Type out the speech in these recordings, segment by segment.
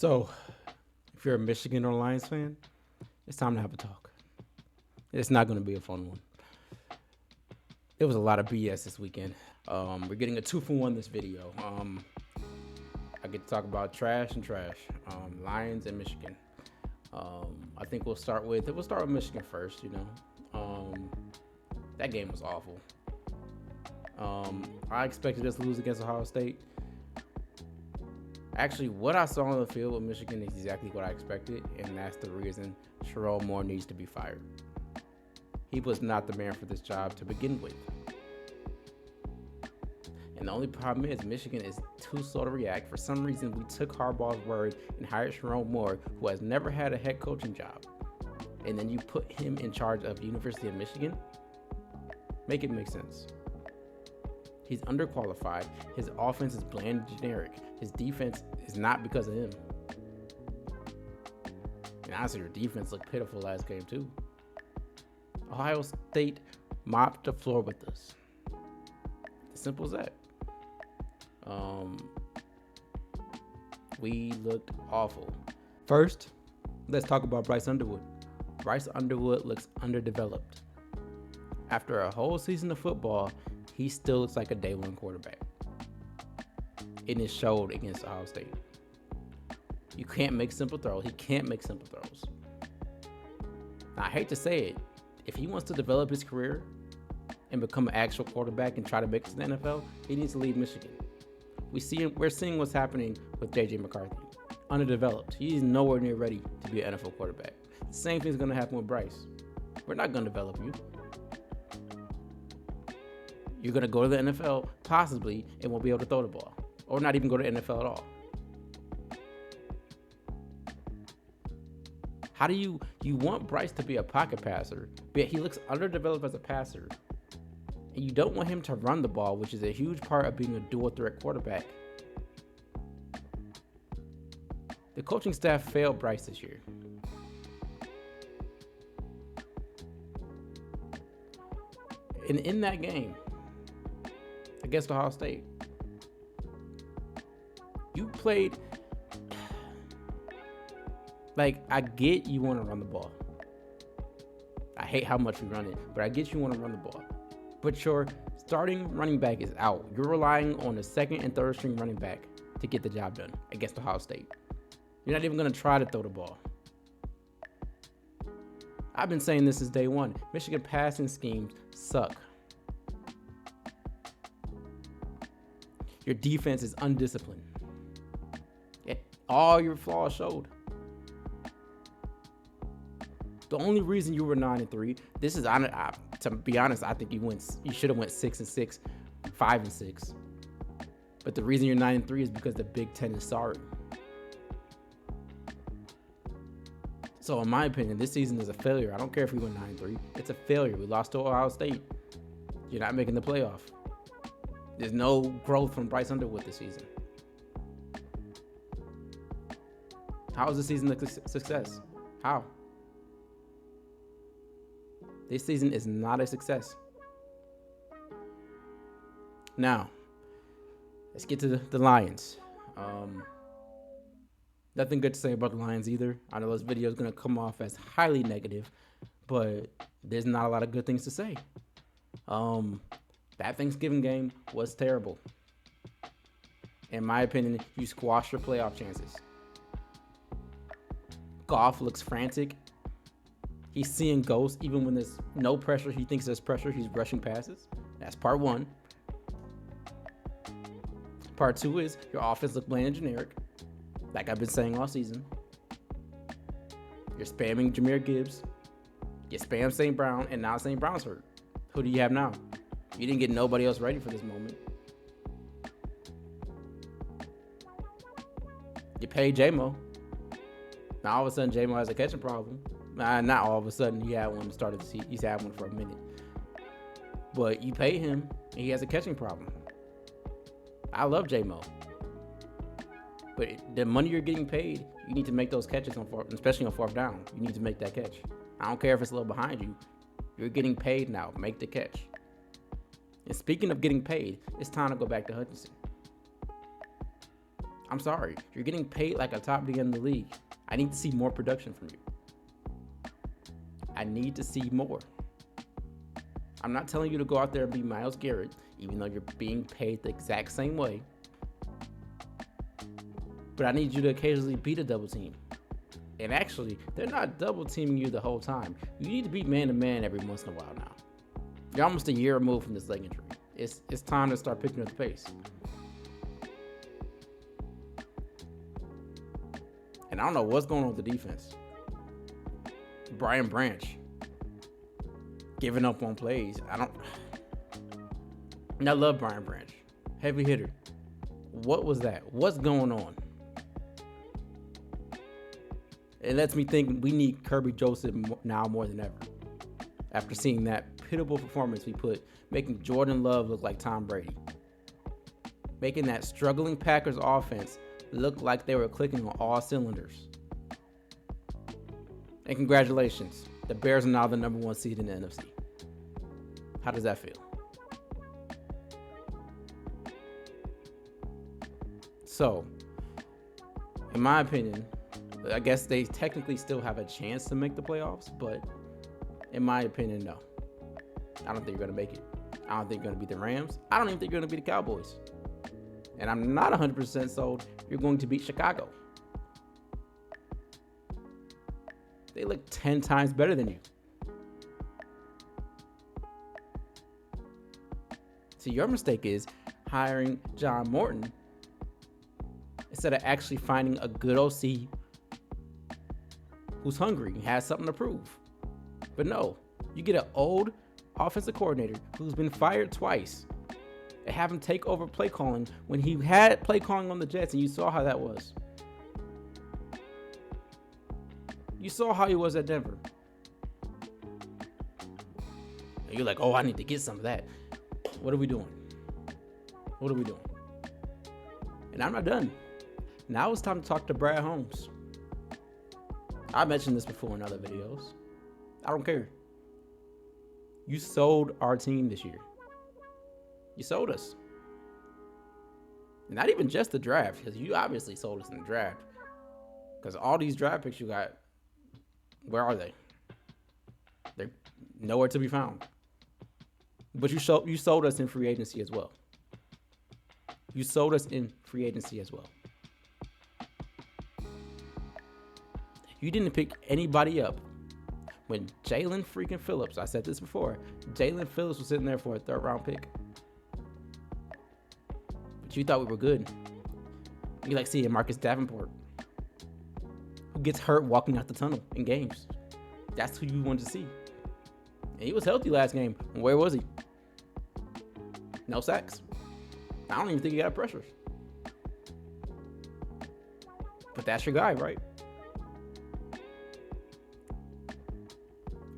So, if you're a Michigan or Lions fan, it's time to have a talk. It's not going to be a fun one. It was a lot of BS this weekend. We're getting a 2-for-1 this video. I get to talk about trash and trash. Lions and Michigan. I think we'll start with Michigan first. That game was awful. I expected us to lose against Ohio State. Actually, what I saw on the field with Michigan is exactly what I expected, and that's the reason Sherrone Moore needs to be fired. He was not the man for this job to begin with. And the only problem is Michigan is too slow to react. For some reason, we took Harbaugh's word and hired Sherrone Moore, who has never had a head coaching job. And then you put him in charge of University of Michigan? Make it make sense. He's underqualified. His offense is bland and generic. His defense is not because of him. And honestly, your defense looked pitiful last game too. Ohio State mopped the floor with us. As simple as that. We looked awful. First, let's talk about Bryce Underwood. Bryce Underwood looks underdeveloped. After a whole season of football, he still looks like a day one quarterback. And it showed against Ohio State. You can't make simple throws. He can't make simple throws. Now, I hate to say it. If he wants to develop his career and become an actual quarterback and try to make it to the NFL, he needs to leave Michigan. We're seeing what's happening with J.J. McCarthy. Underdeveloped. He's nowhere near ready to be an NFL quarterback. The same thing's going to happen with Bryce. We're not going to develop you. You're going to go to the NFL, possibly, and won't be able to throw the ball. Or not even go to the NFL at all. How do you want Bryce to be a pocket passer, but he looks underdeveloped as a passer. And you don't want him to run the ball, which is a huge part of being a dual threat quarterback. The coaching staff failed Bryce this year. And in that game against Ohio State, you played like, I get you want to run the ball. I hate how much we run it, but I get you want to run the ball. But your starting running back is out. You're relying on the second and third string running back to get the job done against Ohio State. You're not even going to try to throw the ball. I've been saying this since day one. Michigan passing schemes suck. Your defense is undisciplined. All your flaws showed. The only reason you were 9-3, this is to be honest, I think you should have went 6-6, 5-6. But the reason you're 9-3 is because the Big Ten is sorry. So in my opinion, this season is a failure. I don't care if we went 9-3. It's a failure. We lost to Ohio State. You're not making the playoff. There's no growth from Bryce Underwood this season. How is this season a success? How? This season is not a success. Now, let's get to the Lions. Nothing good to say about the Lions either. I know this video is going to come off as highly negative, but there's not a lot of good things to say. That Thanksgiving game was terrible. In my opinion, you squashed your playoff chances. Goff looks frantic. He's seeing ghosts. Even when there's no pressure, he thinks there's pressure. He's rushing passes. That's part one. Part two is your offense looked bland and generic, like I've been saying all season. You're spamming Jahmyr Gibbs. You spam St. Brown, and now St. Brown's hurt. Who do you have now? You didn't get nobody else ready for this moment. You paid J-Mo. Now all of a sudden, J-Mo has a catching problem. Not all of a sudden. He had one to start of the season. He's had one for a minute. But you pay him, and he has a catching problem. I love J-Mo. But the money you're getting paid, you need to make those catches, especially on fourth down. You need to make that catch. I don't care if it's a little behind you. You're getting paid now. Make the catch. And speaking of getting paid, it's time to go back to Hutchinson. I'm sorry. You're getting paid like a top D in the league. I need to see more production from you. I need to see more. I'm not telling you to go out there and be Myles Garrett, even though you're being paid the exact same way. But I need you to occasionally beat a double team. And actually, they're not double teaming you the whole time. You need to be man to man every once in a while now. You're almost a year removed from this leg injury. It's time to start picking up the pace. And I don't know what's going on with the defense. Brian Branch giving up on plays. And I love Brian Branch. Heavy hitter. What was that? What's going on? It lets me think we need Kirby Joseph now more than ever. After seeing that pitiable performance we put, making Jordan Love look like Tom Brady. Making that struggling Packers offense look like they were clicking on all cylinders. And congratulations, the Bears are now the number 1 seed in the NFC. How does that feel? So, in my opinion, I guess they technically still have a chance to make the playoffs, but in my opinion, no. I don't think you're going to make it. I don't think you're going to beat the Rams. I don't even think you're going to beat the Cowboys. And I'm not 100% sold you're going to beat Chicago. They look 10 times better than you. See, your mistake is hiring John Morton instead of actually finding a good OC who's hungry and has something to prove. But no, you get an old offensive coordinator who's been fired twice and have him take over play calling when he had play calling on the Jets, and you saw how that was. You saw how he was at Denver. And you're like, oh, I need to get some of that. What are we doing? What are we doing? And I'm not done. Now it's time to talk to Brad Holmes. I mentioned this before in other videos. I don't care. You sold our team this year. You sold us. Not even just the draft, because you obviously sold us in the draft. Because all these draft picks you got, where are they? They're nowhere to be found. But you sold us in free agency as well. You sold us in free agency as well. You didn't pick anybody up when Jalen freaking Phillips, I said this before, Jalen Phillips was sitting there for a 3rd round pick. But you thought we were good. You like seeing Marcus Davenport, who gets hurt walking out the tunnel in games. That's who you wanted to see. And he was healthy last game. Where was he? No sacks. I don't even think he got pressures. But that's your guy, right?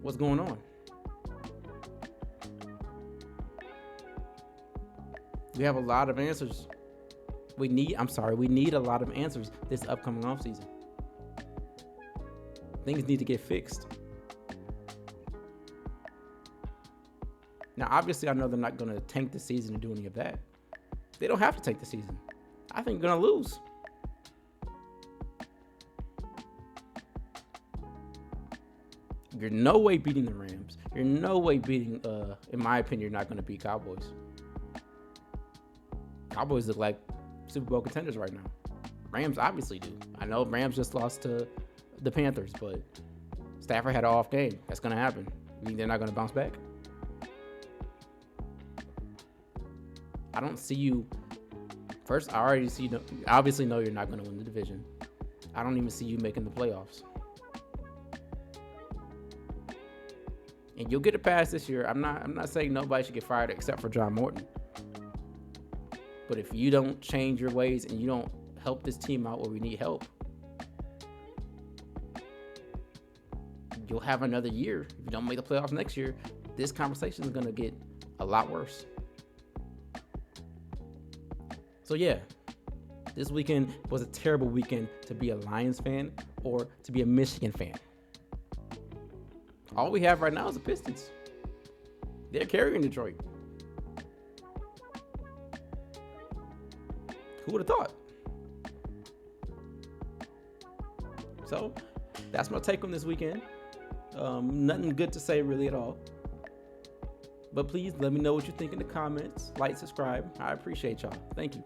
What's going on? We have a lot of answers. We need a lot of answers this upcoming offseason. Things need to get fixed. Now, obviously, I know they're not going to tank the season and do any of that. They don't have to tank the season. I think they're going to lose. You're no way beating the Rams. You're no way beating, in my opinion, you're not going to beat Cowboys. Cowboys look like Super Bowl contenders right now. Rams obviously do. I know Rams just lost to the Panthers, but Stafford had an off game. That's going to happen. You think they're not going to bounce back? I don't see you. First, I already see you. Obviously, know you're not going to win the division. I don't even see you making the playoffs. And you'll get a pass this year. I'm not saying nobody should get fired except for John Morton. But if you don't change your ways and you don't help this team out where we need help, you'll have another year. If you don't make the playoffs next year, this conversation is going to get a lot worse. So yeah, this weekend was a terrible weekend to be a Lions fan or to be a Michigan fan. All we have right now is the Pistons. They're carrying Detroit. Who would have thought? So that's my take on this weekend. Nothing good to say really at all. But please let me know what you think in the comments. Like, subscribe. I appreciate y'all. Thank you.